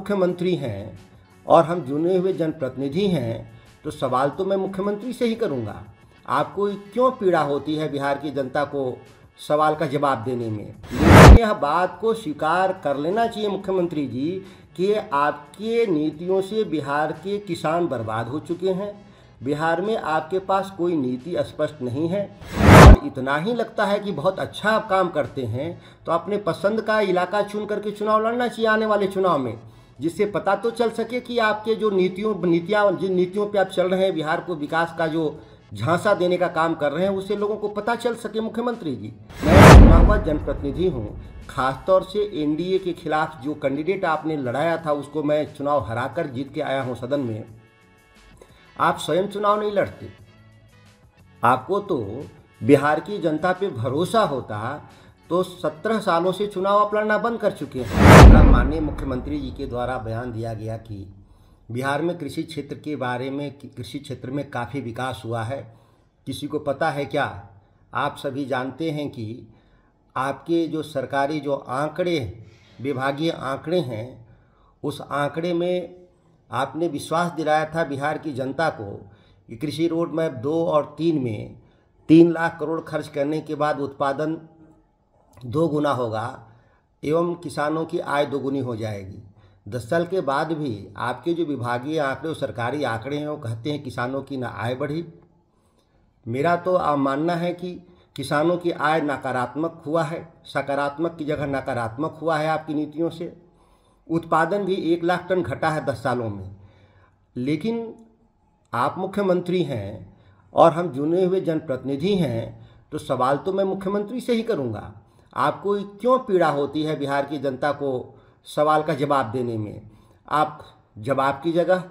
मुख्यमंत्री हैं और हम चुने हुए जनप्रतिनिधि हैं तो सवाल तो मैं मुख्यमंत्री से ही करूंगा। आपको क्यों पीड़ा होती है बिहार की जनता को सवाल का जवाब देने में? लेकिन यह बात को स्वीकार कर लेना चाहिए मुख्यमंत्री जी कि आपके नीतियों से बिहार के किसान बर्बाद हो चुके हैं। बिहार में आपके पास कोई नीति स्पष्ट नहीं है और इतना ही लगता है कि बहुत अच्छा आप काम करते हैं तो अपने पसंद का इलाका चुन करके चुनाव लड़ना चाहिए आने वाले चुनाव में, जिससे पता तो चल सके कि आपके जो जिन नीतियों पे आप चल रहे हैं, बिहार को विकास का जो झांसा देने का काम कर रहे हैं, उससे लोगों को पता चल सके। मुख्यमंत्री जी, मैं चुना हुआ जनप्रतिनिधि हूँ, खासतौर से एनडीए के खिलाफ जो कैंडिडेट आपने लड़ाया था उसको मैं चुनाव हराकर जीत के आया हूँ सदन में। आप स्वयं चुनाव नहीं लड़ते, आपको तो बिहार की जनता पे भरोसा होता तो 17 सालों से चुनाव आप लड़ना बंद कर चुके हैं। माननीय मुख्यमंत्री जी के द्वारा बयान दिया गया कि बिहार में कृषि क्षेत्र के बारे में, कृषि क्षेत्र में काफ़ी विकास हुआ है। किसी को पता है क्या? आप सभी जानते हैं कि आपके जो सरकारी जो आंकड़े, विभागीय आंकड़े हैं, उस आंकड़े में आपने विश्वास दिलाया था बिहार की जनता को कि कृषि रोड मैप 2 और 3 में 3 लाख करोड़ खर्च करने के बाद उत्पादन 2 गुना होगा एवं किसानों की आय 2 गुनी हो जाएगी। 10 साल के बाद भी आपके जो विभागीय आंकड़े और सरकारी आंकड़े हैं वो कहते हैं किसानों की ना आय बढ़ी। मेरा तो मानना है कि किसानों की आय नकारात्मक हुआ है, सकारात्मक की जगह नकारात्मक हुआ है आपकी नीतियों से। उत्पादन भी 1 लाख टन घटा है 10 सालों में। लेकिन आप मुख्यमंत्री हैं और हम चुने हुए जनप्रतिनिधि हैं तो सवाल तो मैं मुख्यमंत्री से ही करूंगा। आपको क्यों पीड़ा होती है बिहार की जनता को सवाल का जवाब देने में? आप जवाब की जगह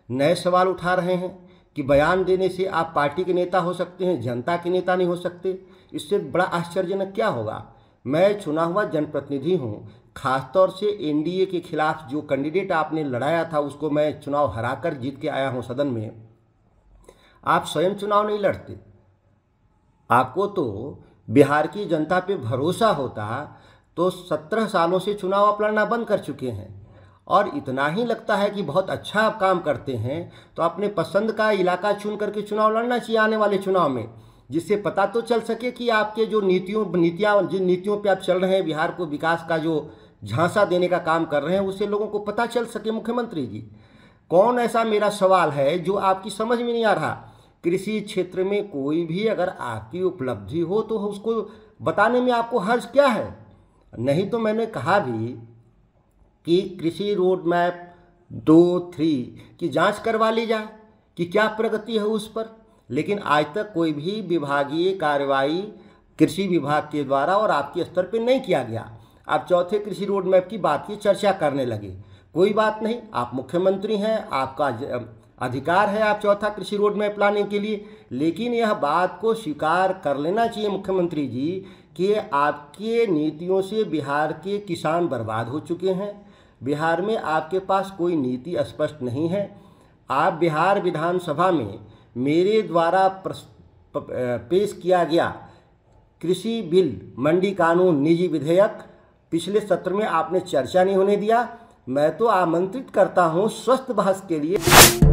नए सवाल उठा रहे हैं कि बयान देने से आप पार्टी के नेता हो सकते हैं, जनता के नेता नहीं हो सकते। इससे बड़ा आश्चर्यजनक क्या होगा? मैं चुना हुआ जनप्रतिनिधि हूँ, खासतौर से एनडीए के खिलाफ जो कैंडिडेट आपने लड़ाया था उसको मैं चुनाव हराकर जीत के आया हूँ सदन में। आप स्वयं चुनाव नहीं लड़ते, आपको तो बिहार की जनता पे भरोसा होता तो 17 सालों से चुनाव आप लड़ना बंद कर चुके हैं और इतना ही लगता है कि बहुत अच्छा आप काम करते हैं तो अपने पसंद का इलाका चुन करके चुनाव लड़ना चाहिए आने वाले चुनाव में, जिससे पता तो चल सके कि आपके जो जिन नीतियों पे आप चल रहे हैं, बिहार को विकास का जो झांसा देने का काम कर रहे हैं, उससे लोगों को पता चल सके। मुख्यमंत्री जी, कौन ऐसा मेरा सवाल है जो आपकी समझ में नहीं आ रहा? कृषि क्षेत्र में कोई भी अगर आपकी उपलब्धि हो तो उसको बताने में आपको हर्ज क्या है? नहीं तो मैंने कहा भी कि कृषि रोड मैप 2-3 की जांच करवा ली जाए कि क्या प्रगति है उस पर, लेकिन आज तक कोई भी विभागीय कार्रवाई कृषि विभाग के द्वारा और आपके स्तर पर नहीं किया गया। आप चौथे कृषि रोड मैप की बात की चर्चा करने लगे। कोई बात नहीं, आप मुख्यमंत्री हैं, आपका अधिकार है आप चौथा कृषि रोड मैप लाने के लिए, लेकिन यह बात को स्वीकार कर लेना चाहिए मुख्यमंत्री जी कि आपके नीतियों से बिहार के किसान बर्बाद हो चुके हैं। बिहार में आपके पास कोई नीति स्पष्ट नहीं है। आप बिहार विधानसभा में मेरे द्वारा पेश किया गया कृषि बिल, मंडी कानून, निजी विधेयक पिछले सत्र में आपने चर्चा नहीं होने दिया। मैं तो आमंत्रित करता हूं स्वस्थ बहस के लिए।